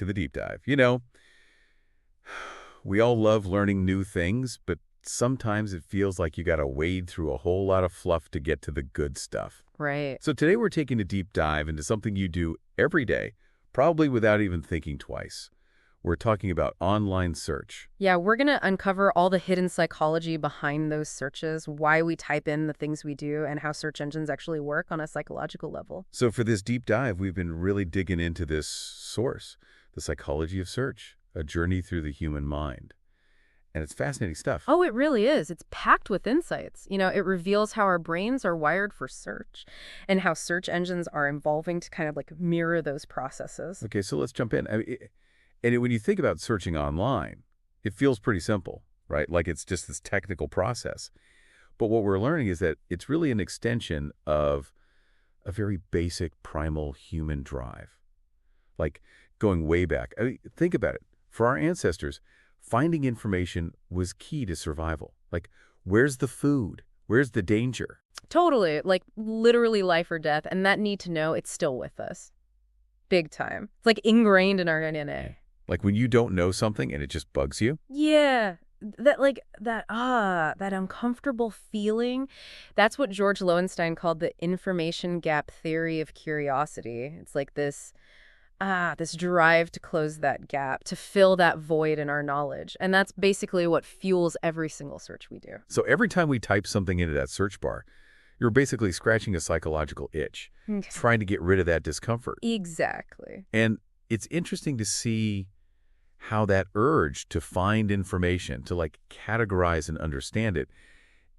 to the deep dive. We all love learning new things, but sometimes it feels like you got to wade through a whole lot of fluff to get to the good stuff. Right. So today we're taking a deep dive into something you do every day, probably without even thinking twice. We're talking about online search. Yeah, we're going to uncover all the hidden psychology behind those searches, why we type in the things we do, and how search engines actually work on a psychological level. So for this deep dive, we've been really digging into this source, the psychology of search, a journey through the human mind. And it's fascinating stuff. Oh, it really is. It's packed with insights. It reveals how our brains are wired for search and how search engines are evolving to kind of like mirror those processes. Okay, so let's jump in. When you think about searching online, it feels pretty simple, right? Like it's just this technical process. But what we're learning is that it's really an extension of a very basic primal human drive. Like going way back. Think about it. For our ancestors, finding information was key to survival. Like, where's the food? Where's the danger? Totally. Like literally life or death. And that need to know, it's still with us. Big time. It's like ingrained in our DNA. Like when you don't know something and it just bugs you? Yeah. That uncomfortable feeling. That's what George Loewenstein called the information gap theory of curiosity. It's like this drive to close that gap, to fill that void in our knowledge. And that's basically what fuels every single search we do. So every time we type something into that search bar, you're basically scratching a psychological itch, trying to get rid of that discomfort. Exactly. And it's interesting to see how that urge to find information, to like categorize and understand it,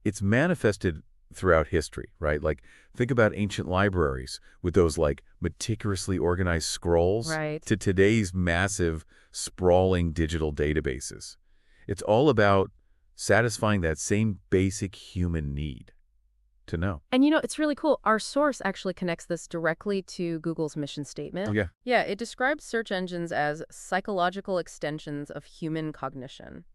it's manifested throughout history, right? Like think about ancient libraries with those like meticulously organized scrolls Right. to today's massive sprawling digital databases. It's all about satisfying that same basic human need to know. And it's really cool. Our source actually connects this directly to Google's mission statement. Oh, yeah. Yeah, it describes search engines as psychological extensions of human cognition,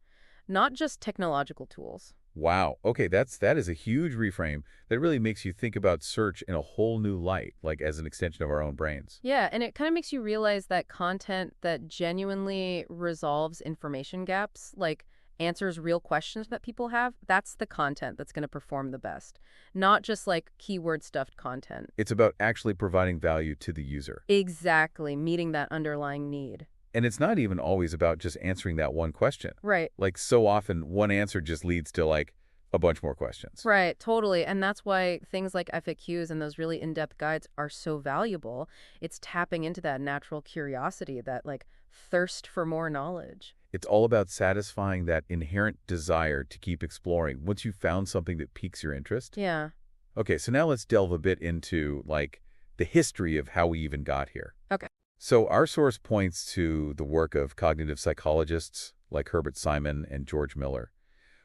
not just technological tools. Wow. Okay, that is a huge reframe that really makes you think about search in a whole new light, like as an extension of our own brains. Yeah, and it kind of makes you realize that content that genuinely resolves information gaps, like answers real questions that people have, that's the content that's going to perform the best, not just like keyword-stuffed content. It's about actually providing value to the user. Exactly, meeting that underlying need. And it's not even always about just answering that one question. Right. Like so often, one answer just leads to like a bunch more questions. Right, totally. And that's why things like FAQs and those really in-depth guides are so valuable. It's tapping into that natural curiosity, that like thirst for more knowledge. It's all about satisfying that inherent desire to keep exploring once you've found something that piques your interest. Yeah. Okay, so now let's delve a bit into like the history of how we even got here. Okay. So our source points to the work of cognitive psychologists like Herbert Simon and George Miller.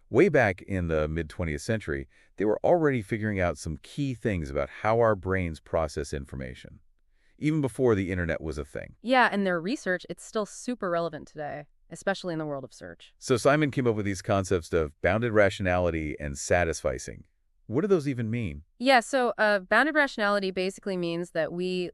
Way back in the mid-20th century, they were already figuring out some key things about how our brains process information, even before the internet was a thing. Yeah, and their research, it's still super relevant today, especially in the world of search. So Simon came up with these concepts of bounded rationality and satisficing. What do those even mean? Yeah, so bounded rationality basically means that we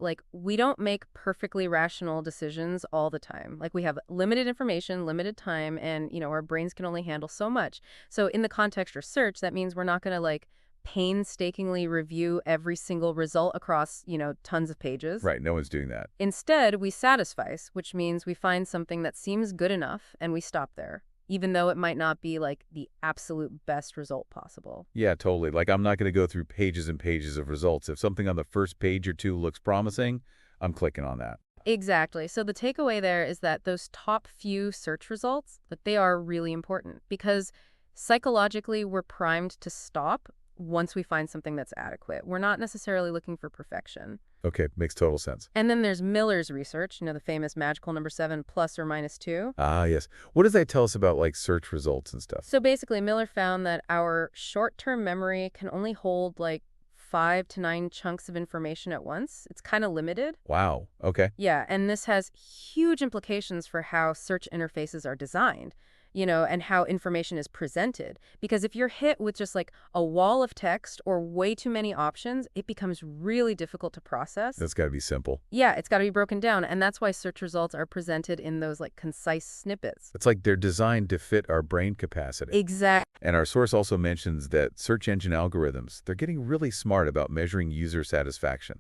don't make perfectly rational decisions all the time. Like we have limited information, limited time, and our brains can only handle so much. So in the context of search, that means we're not going to like painstakingly review every single result across, tons of pages. Right, no one's doing that. Instead, we satisfice, which means we find something that seems good enough and we stop there, even though it might not be like the absolute best result possible. Yeah, totally. Like I'm not going to go through pages and pages of results. If something on the first page or two looks promising, I'm clicking on that. Exactly. So the takeaway there is that those top few search results, that they are really important because psychologically we're primed to stop once we find something that's adequate. We're not necessarily looking for perfection. Okay, makes total sense. And then there's Miller's research, the famous magical number 7 plus or minus 2. Ah, yes. What does that tell us about like search results and stuff? So basically, Miller found that our short-term memory can only hold like 5 to 9 chunks of information at once. It's kind of limited. Wow. Okay. Yeah, and this has huge implications for how search interfaces are designed. and how information is presented. Because if you're hit with just like a wall of text or way too many options, it becomes really difficult to process. That's got to be simple. Yeah, it's got to be broken down. And that's why search results are presented in those like concise snippets. It's like they're designed to fit our brain capacity. Exactly. And our source also mentions that search engine algorithms, they're getting really smart about measuring user satisfaction,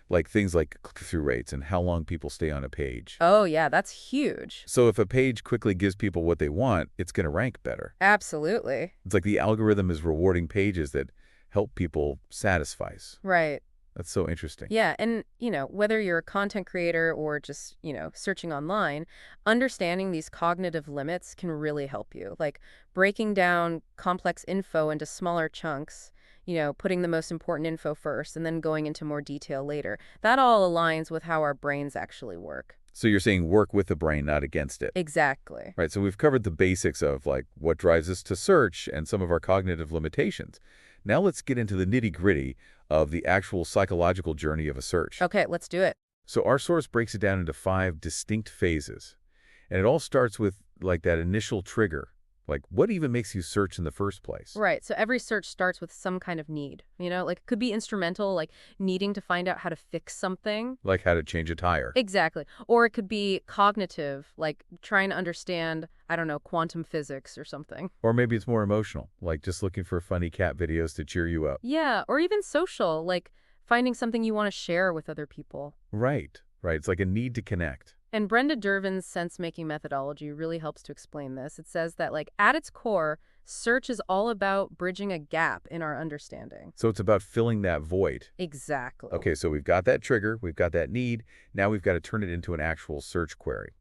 like things like click-through rates and how long people stay on a page. Oh, yeah, that's huge. So if a page quickly gives people what they want, it's going to rank better. Absolutely. It's like the algorithm is rewarding pages that help people satisfy. Right. That's so interesting. Yeah, and, whether you're a content creator or just, searching online, understanding these cognitive limits can really help you. Like breaking down complex info into smaller chunks, putting the most important info first and then going into more detail later. That all aligns with how our brains actually work. So you're saying work with the brain, not against it. Exactly. Right, so we've covered the basics of like what drives us to search and some of our cognitive limitations. Now let's get into the nitty-gritty of the actual psychological journey of a search. Okay, let's do it. So our source breaks it down into 5 distinct phases. And it all starts with like that initial trigger. Like what even makes you search in the first place? Right. So every search starts with some kind of need, like it could be instrumental, like needing to find out how to fix something. Like how to change a tire. Exactly. Or it could be cognitive, like trying to understand, I don't know, quantum physics or something. Or maybe it's more emotional, like just looking for funny cat videos to cheer you up. Yeah. Or even social, like finding something you want to share with other people. Right, right. It's like a need to connect. And Brenda Dervin's sense-making methodology really helps to explain this. It says that, like, at its core, search is all about bridging a gap in our understanding. So it's about filling that void. Exactly. Okay, so we've got that trigger, we've got that need, now we've got to turn it into an actual search query.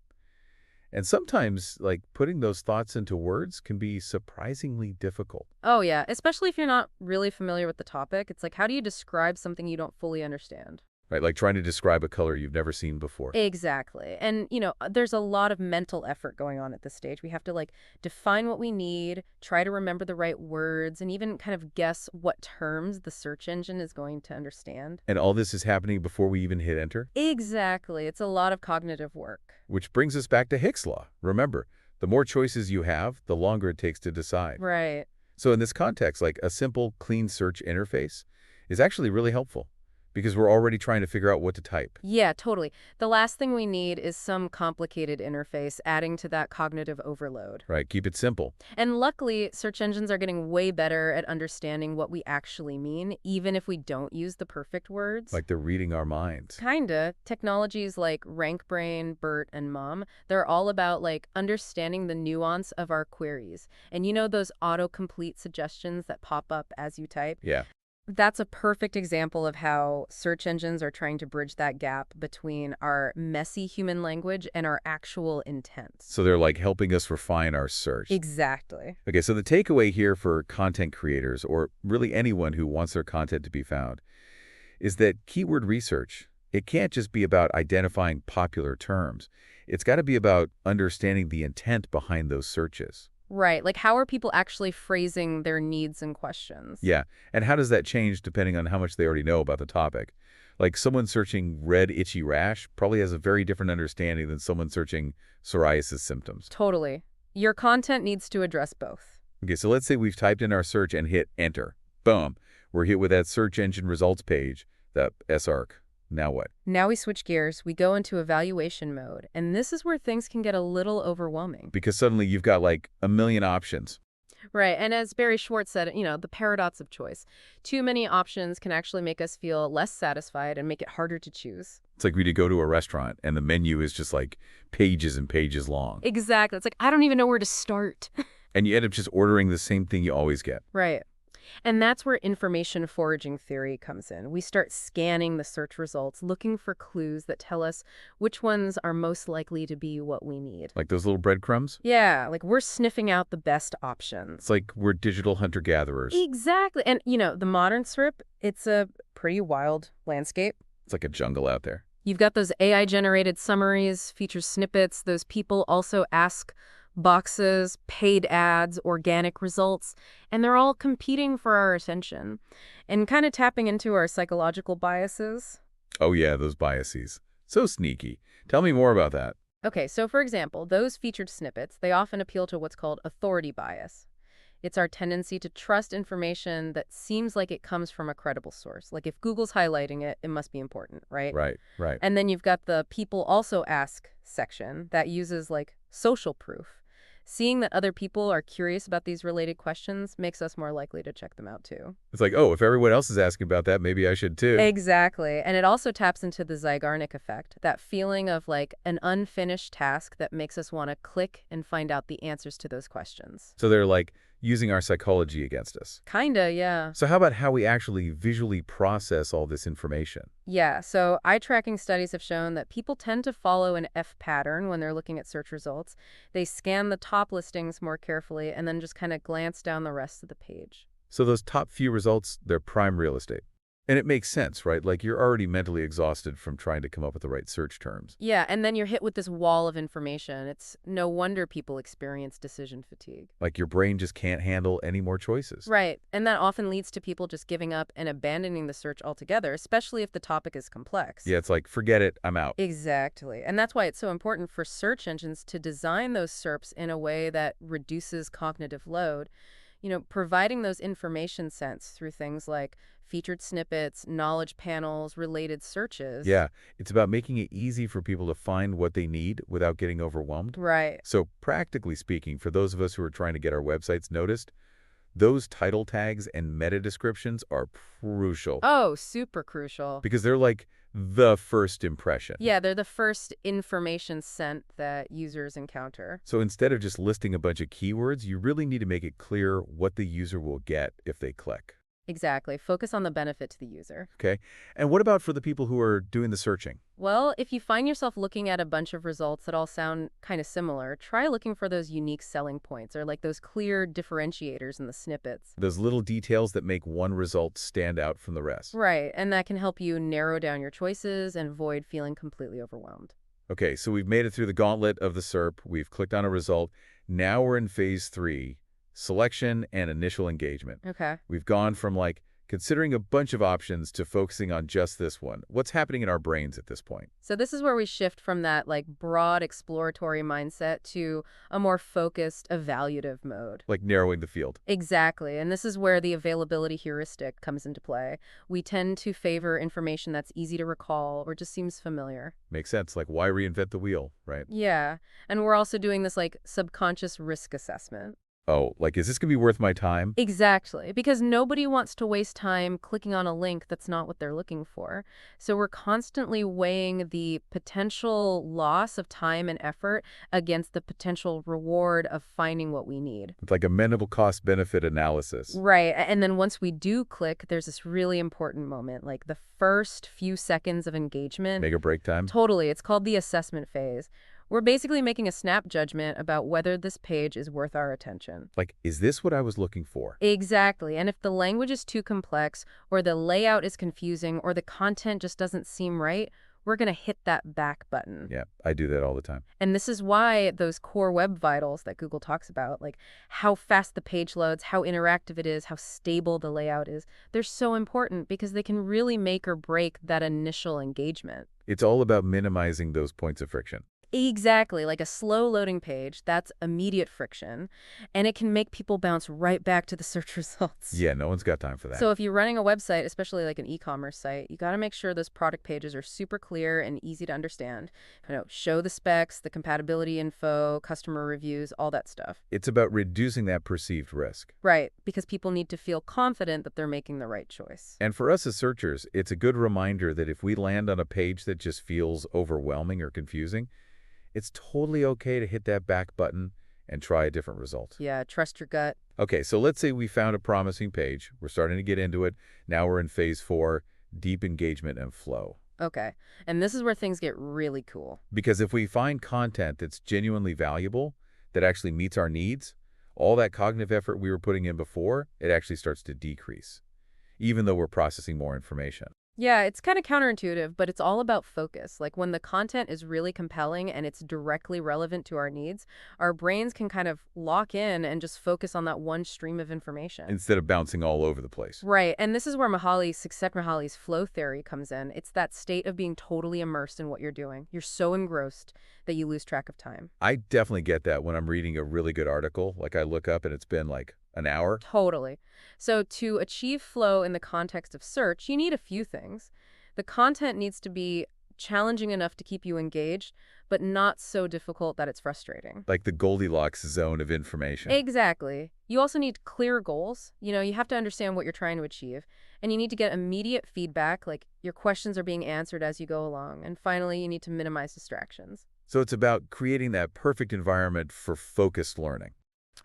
And sometimes, like, putting those thoughts into words can be surprisingly difficult. Oh, yeah. Especially if you're not really familiar with the topic. It's like, how do you describe something you don't fully understand? Right, like trying to describe a color you've never seen before. Exactly. And, there's a lot of mental effort going on at this stage. We have to, like, define what we need, try to remember the right words, and even kind of guess what terms the search engine is going to understand. And all this is happening before we even hit enter? Exactly. It's a lot of cognitive work. Which brings us back to Hick's law. Remember, the more choices you have, the longer it takes to decide. Right. So in this context, like a simple, clean search interface is actually really helpful because we're already trying to figure out what to type. Yeah, totally. The last thing we need is some complicated interface adding to that cognitive overload. Right, keep it simple. And luckily, search engines are getting way better at understanding what we actually mean, even if we don't use the perfect words. Like they're reading our minds. Kinda. Technologies like RankBrain, BERT, and Mum, they're all about like understanding the nuance of our queries. And those autocomplete suggestions that pop up as you type? Yeah. That's a perfect example of how search engines are trying to bridge that gap between our messy human language and our actual intent. So they're like helping us refine our search. Exactly. Okay, so the takeaway here for content creators, or really anyone who wants their content to be found, is that keyword research, it can't just be about identifying popular terms. It's got to be about understanding the intent behind those searches. Right. Like, how are people actually phrasing their needs and questions? Yeah, and how does that change depending on how much they already know about the topic? Like someone searching red itchy rash probably has a very different understanding than someone searching psoriasis symptoms. Totally. Your content needs to address both. Okay, so let's say we've typed in our search and hit enter. Boom. We're hit with that search engine results page, that SARC. Now what? Now we switch gears, we go into evaluation mode, and this is where things can get a little overwhelming. Because suddenly you've got like a million options. Right, and as Barry Schwartz said, the paradox of choice. Too many options can actually make us feel less satisfied and make it harder to choose. It's like when you go to a restaurant and the menu is just like pages and pages long. Exactly. It's like, I don't even know where to start. And you end up just ordering the same thing you always get. Right. And that's where information foraging theory comes in. We start scanning the search results, looking for clues that tell us which ones are most likely to be what we need. Like those little breadcrumbs? Yeah, like we're sniffing out the best options. It's like we're digital hunter-gatherers. Exactly. And, the modern SRIP, it's a pretty wild landscape. It's like a jungle out there. You've got those AI-generated summaries, feature snippets. Those people also ask boxes, paid ads, organic results, and they're all competing for our attention and kind of tapping into our psychological biases. Oh yeah, those biases. So sneaky. Tell me more about that. Okay, so for example, those featured snippets, they often appeal to what's called authority bias. It's our tendency to trust information that seems like it comes from a credible source. Like if Google's highlighting it, it must be important, right? Right, right. And then you've got the people also ask section that uses like social proof. Seeing that other people are curious about these related questions makes us more likely to check them out too. It's like, oh, if everyone else is asking about that, maybe I should too. Exactly. And it also taps into the Zygarnik effect, that feeling of like an unfinished task that makes us want to click and find out the answers to those questions. So they're like using our psychology against us. Kinda, yeah. So how about how we actually visually process all this information? Yeah, so eye tracking studies have shown that people tend to follow an F pattern when they're looking at search results. They scan the top listings more carefully and then just kind of glance down the rest of the page. So those top few results, they're prime real estate. And it makes sense, right? Like you're already mentally exhausted from trying to come up with the right search terms. Yeah, and then you're hit with this wall of information. It's no wonder people experience decision fatigue. Like your brain just can't handle any more choices. Right, and that often leads to people just giving up and abandoning the search altogether, especially if the topic is complex. Yeah, it's like, forget it, I'm out. Exactly. And that's why it's so important for search engines to design those SERPs in a way that reduces cognitive load. Providing those information sets through things like featured snippets, knowledge panels, related searches. Yeah, it's about making it easy for people to find what they need without getting overwhelmed. Right. So practically speaking, for those of us who are trying to get our websites noticed, those title tags and meta descriptions are crucial Oh, super crucial. because they're like the first impression. Yeah, they're the first information sent that users encounter. So instead of just listing a bunch of keywords, you really need to make it clear what the user will get if they click. Exactly. Focus on the benefit to the user. Okay? And what about for the people who are doing the searching? Well, if you find yourself looking at a bunch of results that all sound kind of similar, try looking for those unique selling points or like those clear differentiators in the snippets. Those little details that make one result stand out from the rest. Right, and that can help you narrow down your choices and avoid feeling completely overwhelmed. Okay, so we've made it through the gauntlet of the SERP. We've clicked on a result. Now we're in phase 3, selection and initial engagement. Okay. We've gone from like considering a bunch of options to focusing on just this one. What's happening in our brains at this point? So this is where we shift from that like broad exploratory mindset to a more focused evaluative mode. Like narrowing the field. Exactly. And this is where the availability heuristic comes into play. We tend to favor information that's easy to recall or just seems familiar. Makes sense. Like why reinvent the wheel, right? Yeah. And we're also doing this like subconscious risk assessment. Oh, like is this going to be worth my time? Exactly, because nobody wants to waste time clicking on a link that's not what they're looking for. So we're constantly weighing the potential loss of time and effort against the potential reward of finding what we need. It's like a mental cost-benefit analysis. Right, and then once we do click, there's this really important moment, like the first few seconds of engagement. Make or break time? Totally, it's called the assessment phase. We're basically making a snap judgment about whether this page is worth our attention. Like, is this what I was looking for? Exactly. And if the language is too complex, or the layout is confusing, or the content just doesn't seem right, we're going to hit that back button. Yeah, I do that all the time. And this is why those core web vitals that Google talks about, like how fast the page loads, how interactive it is, how stable the layout is, they're so important because they can really make or break that initial engagement. It's all about minimizing those points of friction. Exactly, like a slow loading page, that's immediate friction, and it can make people bounce right back to the search results. Yeah, no one's got time for that. So if you're running a website, especially like an e-commerce site, you got to make sure those product pages are super clear and easy to understand. Show the specs, the compatibility info, customer reviews, all that stuff. It's about reducing that perceived risk. Right, because people need to feel confident that they're making the right choice. And for us as searchers, it's a good reminder that if we land on a page that just feels overwhelming or confusing, it's totally okay to hit that back button and try a different result. Yeah, trust your gut. Okay, so let's say we found a promising page. We're starting to get into it. Now we're in phase 4, deep engagement and flow. Okay, and this is where things get really cool. Because if we find content that's genuinely valuable, that actually meets our needs, all that cognitive effort we were putting in before, it actually starts to decrease, even though we're processing more information. Yeah, it's kind of counterintuitive, but it's all about focus. Like when the content is really compelling and it's directly relevant to our needs, our brains can kind of lock in and just focus on that one stream of information. Instead of bouncing all over the place. Right, and this is where Mahali's flow theory comes in. It's that state of being totally immersed in what you're doing. You're so engrossed that you lose track of time. I definitely get that when I'm reading a really good article. Like I look up and it's been like an hour. Totally. So to achieve flow in the context of search, you need a few things. The content needs to be challenging enough to keep you engaged, but not so difficult that it's frustrating. Like the Goldilocks zone of information. Exactly. You also need clear goals. You have to understand what you're trying to achieve. And you need to get immediate feedback, like your questions are being answered as you go along. And finally, you need to minimize distractions. So it's about creating that perfect environment for focused learning.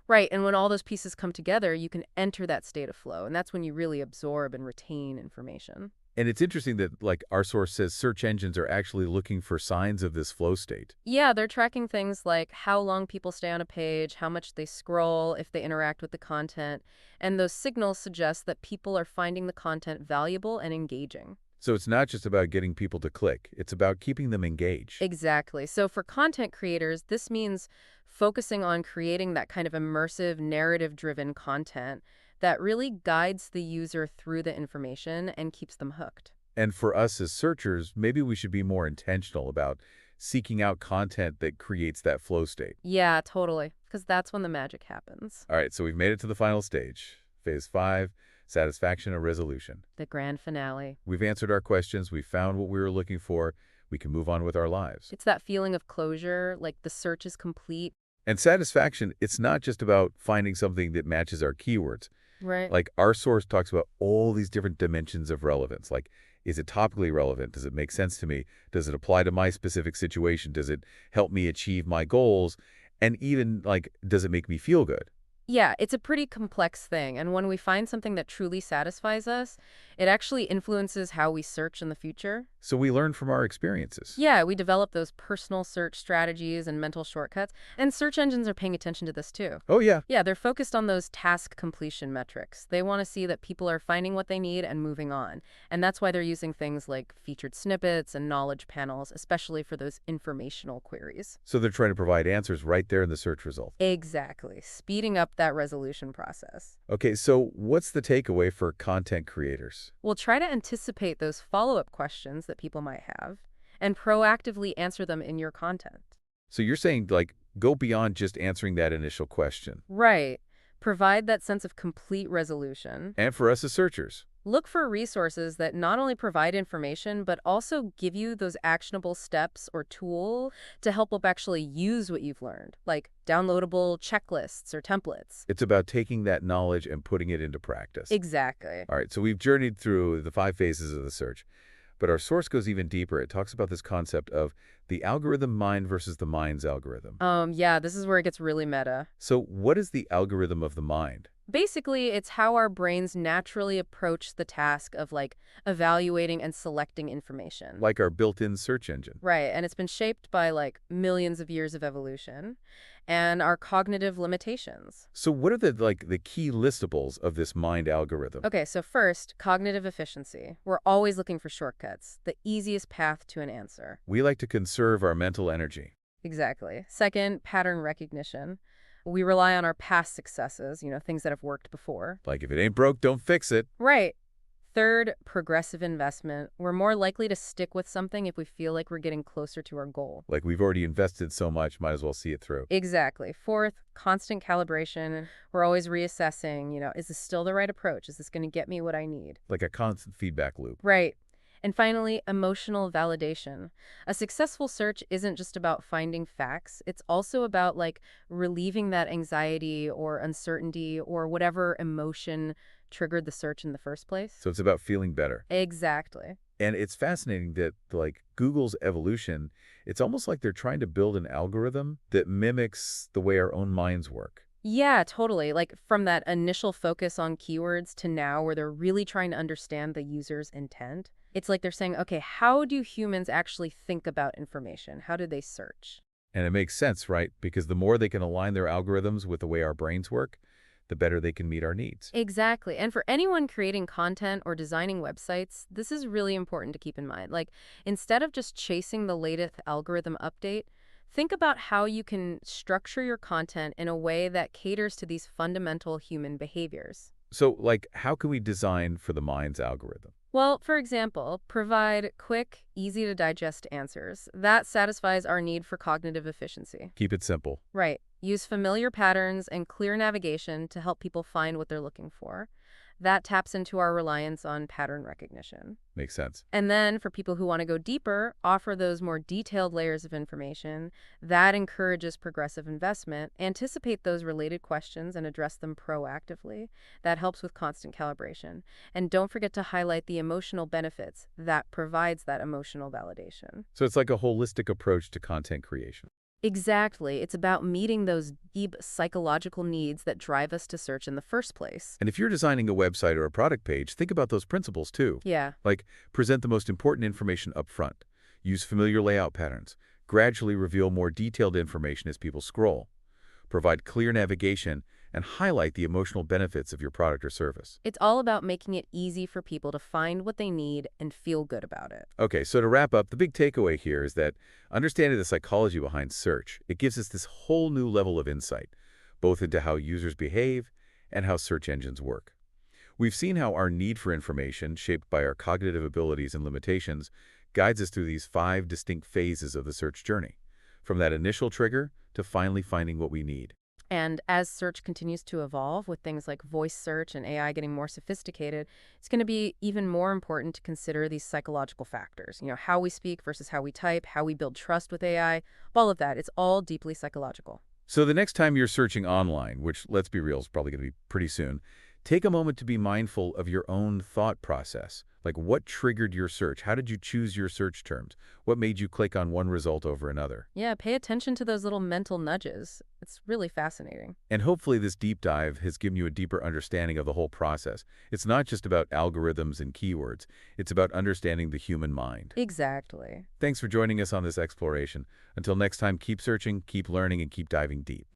Right, and when all those pieces come together, you can enter that state of flow, and that's when you really absorb and retain information. And it's interesting that, like, our source says search engines are actually looking for signs of this flow state. Yeah, they're tracking things like how long people stay on a page, how much they scroll, if they interact with the content, and those signals suggest that people are finding the content valuable and engaging. So it's not just about getting people to click. It's about keeping them engaged. Exactly. So for content creators, this means focusing on creating that kind of immersive, narrative-driven content that really guides the user through the information and keeps them hooked. And for us as searchers, maybe we should be more intentional about seeking out content that creates that flow state. Yeah, totally. Because that's when the magic happens. All right, so we've made it to the final stage. Phase 5, satisfaction or resolution. The grand finale. We've answered our questions. We've found what we were looking for. We can move on with our lives. It's that feeling of closure, like the search is complete. And satisfaction, it's not just about finding something that matches our keywords. Right. Like our source talks about all these different dimensions of relevance. Like, is it topically relevant? Does it make sense to me? Does it apply to my specific situation? Does it help me achieve my goals? And even, like, does it make me feel good? Yeah, it's a pretty complex thing. And when we find something that truly satisfies us, it actually influences how we search in the future. So we learn from our experiences. Yeah, we develop those personal search strategies and mental shortcuts. And search engines are paying attention to this too. Oh, yeah. Yeah, they're focused on those task completion metrics. They want to see that people are finding what they need and moving on. And that's why they're using things like featured snippets and knowledge panels, especially for those informational queries. So they're trying to provide answers right there in the search result. Exactly, speeding up that resolution process. Okay, so what's the takeaway for content creators? We'll try to anticipate those follow-up questions that people might have and proactively answer them in your content. So you're saying, like, go beyond just answering that initial question. Right. Provide that sense of complete resolution. And for us as searchers. Look for resources that not only provide information, but also give you those actionable steps or tool to help actually use what you've learned, like downloadable checklists or templates. It's about taking that knowledge and putting it into practice. Exactly. All right, so we've journeyed through the 5 phases of the search, but our source goes even deeper. It talks about this concept of the algorithm mind versus the mind's algorithm. Yeah, this is where it gets really meta. So what is the algorithm of the mind? Basically, it's how our brains naturally approach the task of evaluating and selecting information. Like our built-in search engine. Right, and it's been shaped by millions of years of evolution and our cognitive limitations. So what are the key listables of this mind algorithm? Okay, so first, cognitive efficiency. We're always looking for shortcuts, the easiest path to an answer. We like to conserve our mental energy. Exactly. Second, pattern recognition. We rely on our past successes, things that have worked before. Like if it ain't broke, don't fix it. Right. Third, progressive investment. We're more likely to stick with something if we feel like we're getting closer to our goal. Like we've already invested so much, might as well see it through. Exactly. Fourth, constant calibration. We're always reassessing, is this still the right approach? Is this going to get me what I need? Like a constant feedback loop. Right. And finally, emotional validation. A successful search isn't just about finding facts. It's also about relieving that anxiety or uncertainty or whatever emotion triggered the search in the first place. So it's about feeling better. Exactly. And it's fascinating that, like, Google's evolution, it's almost like they're trying to build an algorithm that mimics the way our own minds work. Yeah, totally. From that initial focus on keywords to now where they're really trying to understand the user's intent. It's like they're saying, okay, how do humans actually think about information? How do they search? And it makes sense, right? Because the more they can align their algorithms with the way our brains work, the better they can meet our needs. Exactly. And for anyone creating content or designing websites, this is really important to keep in mind. Like, instead of just chasing the latest algorithm update, think about how you can structure your content in a way that caters to these fundamental human behaviors. So, like, how can we design for the mind's algorithm? Well, for example, provide quick, easy to digest answers. That satisfies our need for cognitive efficiency. Keep it simple. Right. Use familiar patterns and clear navigation to help people find what they're looking for. That taps into our reliance on pattern recognition. Makes sense. And then for people who want to go deeper, offer those more detailed layers of information. That encourages progressive investment. Anticipate those related questions and address them proactively. That helps with constant calibration. And don't forget to highlight the emotional benefits that provides that emotional validation. So it's like a holistic approach to content creation. Exactly. It's about meeting those deep psychological needs that drive us to search in the first place. And if you're designing a website or a product page, think about those principles too. Yeah. Like, present the most important information up front. Use familiar layout patterns. Gradually reveal more detailed information as people scroll. Provide clear navigation and highlight the emotional benefits of your product or service. It's all about making it easy for people to find what they need and feel good about it. Okay, so to wrap up, the big takeaway here is that understanding the psychology behind search, it gives us this whole new level of insight, both into how users behave and how search engines work. We've seen how our need for information, shaped by our cognitive abilities and limitations, guides us through these 5 distinct phases of the search journey, from that initial trigger to finally finding what we need. And as search continues to evolve with things like voice search and AI getting more sophisticated, it's going to be even more important to consider these psychological factors. How we speak versus how we type, how we build trust with AI, all of that. It's all deeply psychological. So the next time you're searching online, which, let's be real, is probably going to be pretty soon, take a moment to be mindful of your own thought process. Like, what triggered your search? How did you choose your search terms? What made you click on one result over another? Yeah, pay attention to those little mental nudges. It's really fascinating. And hopefully this deep dive has given you a deeper understanding of the whole process. It's not just about algorithms and keywords. It's about understanding the human mind. Exactly. Thanks for joining us on this exploration. Until next time, keep searching, keep learning, and keep diving deep.